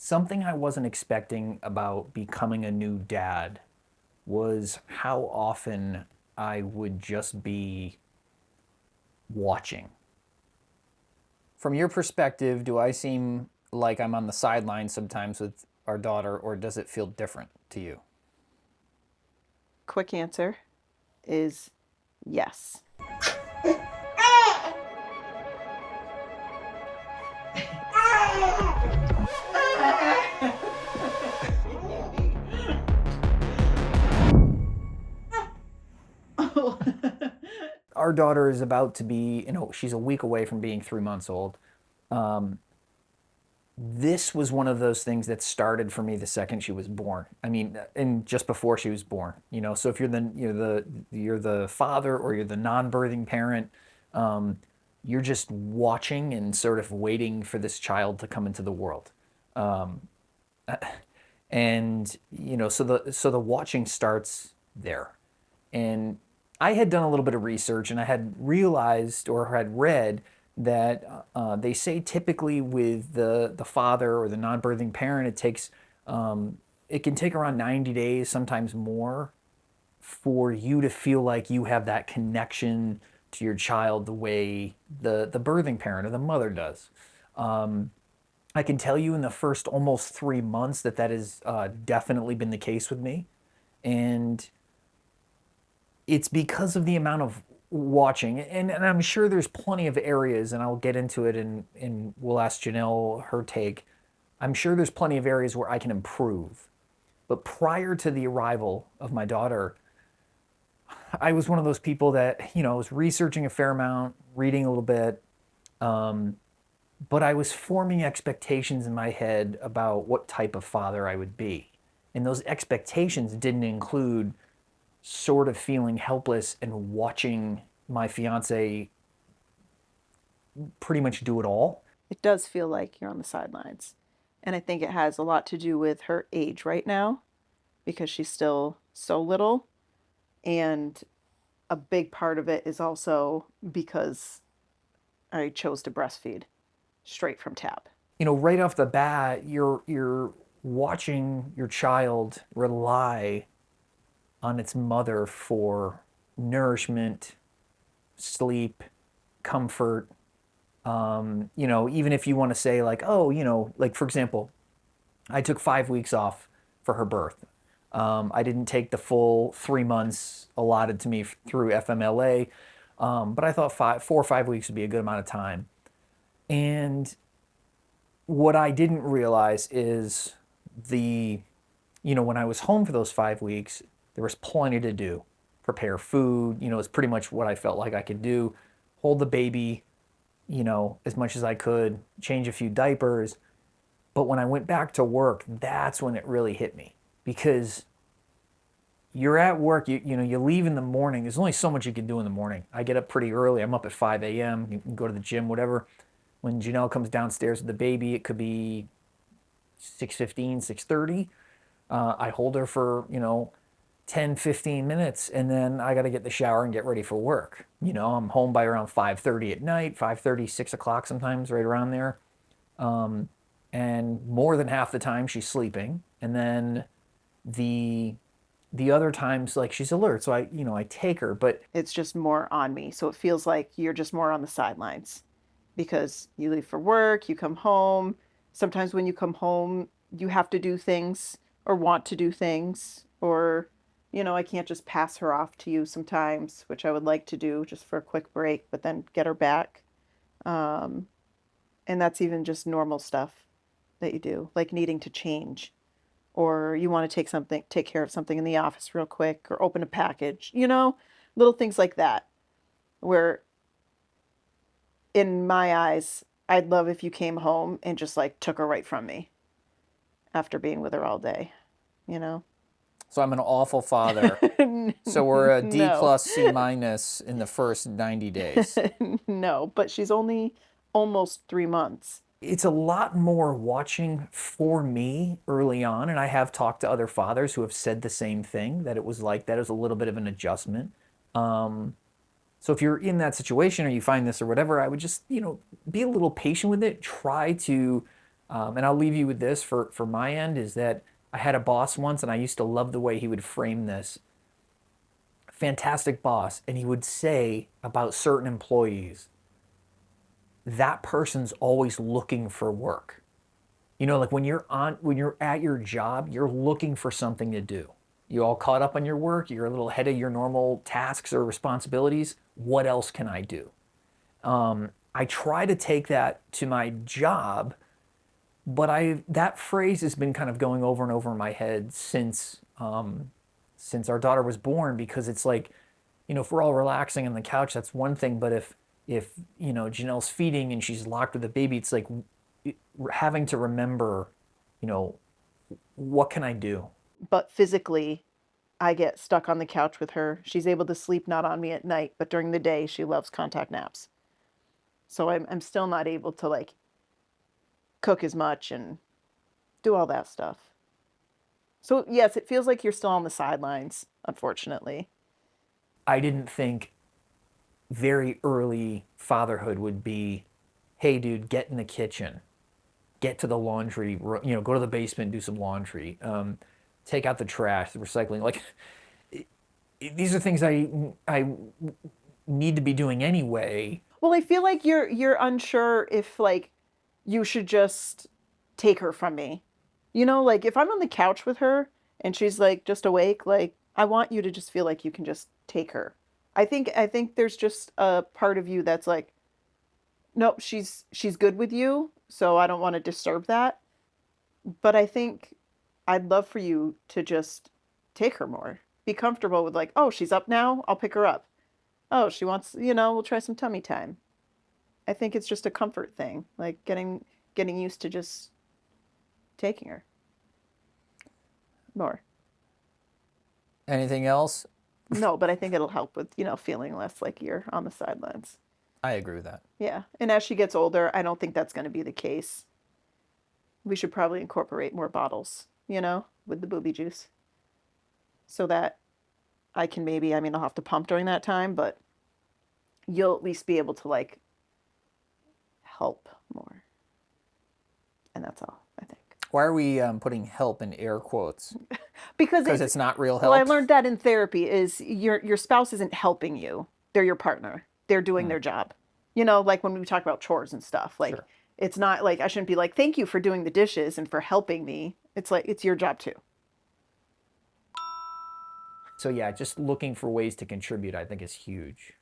Something I wasn't expecting about becoming a new dad was how often I would just be watching. From your perspective, do I seem like I'm on the sidelines sometimes with our daughter, or does it feel different to you? Quick answer is yes. Our daughter is about to be, she's a week away from being 3 months old. This was one of those things that started for me the second she was born. I mean, and just before she was born. So if you're the father or you're the non-birthing parent, um, you're just watching and sort of waiting for this child to come into the world. And so the watching starts there. And I had done a little bit of research and I had realized or had read that they say typically with the father or the non-birthing parent, it can take around 90 days, sometimes more, for you to feel like you have that connection to your child the way the birthing parent or the mother does. I can tell you in the first almost 3 months that has definitely been the case with me. And it's because of the amount of watching. And I'm sure there's plenty of areas, and I'll get into it and we'll ask Jenelle her take. I'm sure there's plenty of areas where I can improve. But prior to the arrival of my daughter, I was one of those people that, was researching a fair amount, reading a little bit, but I was forming expectations in my head about what type of father I would be. And those expectations didn't include sort of feeling helpless and watching my fiance pretty much do it all. It does feel like you're on the sidelines. And I think it has a lot to do with her age right now because she's still so little. And a big part of it is also because I chose to breastfeed straight from tap. Right off the bat, you're watching your child rely on its mother for nourishment, sleep, comfort. Even if you want to say like, oh, like for example, I took 5 weeks off for her birth. I didn't take the full 3 months allotted to me through FMLA, but I thought 4 or 5 weeks would be a good amount of time. And what I didn't realize is when I was home for those 5 weeks, there was plenty to do. Prepare food, it's pretty much what I felt like I could do. Hold the baby, as much as I could, change a few diapers. But when I went back to work, that's when it really hit me because you're at work, you leave in the morning. There's only so much you can do in the morning. I get up pretty early. I'm up at 5 a.m. You can go to the gym, whatever. When Jenelle comes downstairs with the baby, it could be 6:15, 6:30. I hold her for, 10, 15 minutes, and then I got to get in the shower and get ready for work. I'm home by around 5:30 at night, 5:30, 6 o'clock sometimes, right around there. And more than half the time she's sleeping. And then the the other times like she's alert. So I take her, but It's just more on me. So it feels like you're just more on the sidelines because you leave for work, you come home. Sometimes when you come home, you have to do things or want to do things, or, I can't just pass her off to you sometimes, which I would like to do just for a quick break, but then get her back. Um, and that's even just normal stuff that you do, like needing to change, or you want to take care of something in the office real quick, or open a package, little things like that. Where in my eyes, I'd love if you came home and just like took her right from me after being with her all day, you know? so I'm an awful father. So we're a D No. plus C minus in the first 90 days. No, but she's only almost 3 months. It's a lot more watching for me early on. And I have talked to other fathers who have said the same thing, that it was like that. It was a little bit of an adjustment. So if you're in that situation or you find this or whatever, I would just, be a little patient with it. Try to And I'll leave you with this for my end is that I had a boss once, and I used to love the way he would frame this. Fantastic boss. And he would say about certain employees, that person's always looking for work. You know, like when you're at your job, you're looking for something to do. You all caught up on your work, you're a little ahead of your normal tasks or responsibilities. What else can I do? I try to take that to my job, but I that phrase has been kind of going over and over in my head since our daughter was born, because it's like, if we're all relaxing on the couch, that's one thing, but if Janelle's feeding and she's locked with the baby, it's like having to remember, you know, what can I do? But physically, I get stuck on the couch with her. She's able to sleep not on me at night, but during the day, she loves contact naps. So I'm still not able to like cook as much and do all that stuff. So, yes, it feels like you're still on the sidelines, unfortunately. I didn't think very early fatherhood would be, hey, dude, get in the kitchen, get to the laundry, go to the basement, do some laundry, take out the trash, the recycling. Like these are things I need to be doing anyway. Well, I feel like you're unsure if like you should just take her from me. Like if I'm on the couch with her and she's like just awake, like I want you to just feel like you can just take her. I think there's just a part of you that's like, nope, she's good with you, so I don't want to disturb that. But I think I'd love for you to just take her more. Be comfortable with like, oh, she's up now, I'll pick her up. Oh, she wants, we'll try some tummy time. I think it's just a comfort thing, like getting used to just taking her more. Anything else? No, but I think it'll help with, feeling less like you're on the sidelines. I agree with that. Yeah. And as she gets older, I don't think that's going to be the case. We should probably incorporate more bottles, with the booby juice so that I can maybe, I mean, I'll have to pump during that time, but you'll at least be able to like help more. And that's all, I think. Why are we putting help in air quotes? Because Because it's not real well, I help. learned that in therapy is your spouse isn't helping you. They're your partner. They're doing their job. Like when we talk about chores and stuff, like Sure. it's not like I shouldn't be like, thank you for doing the dishes and for helping me. It's like it's your job too. So yeah, just looking for ways to contribute, I think, is huge.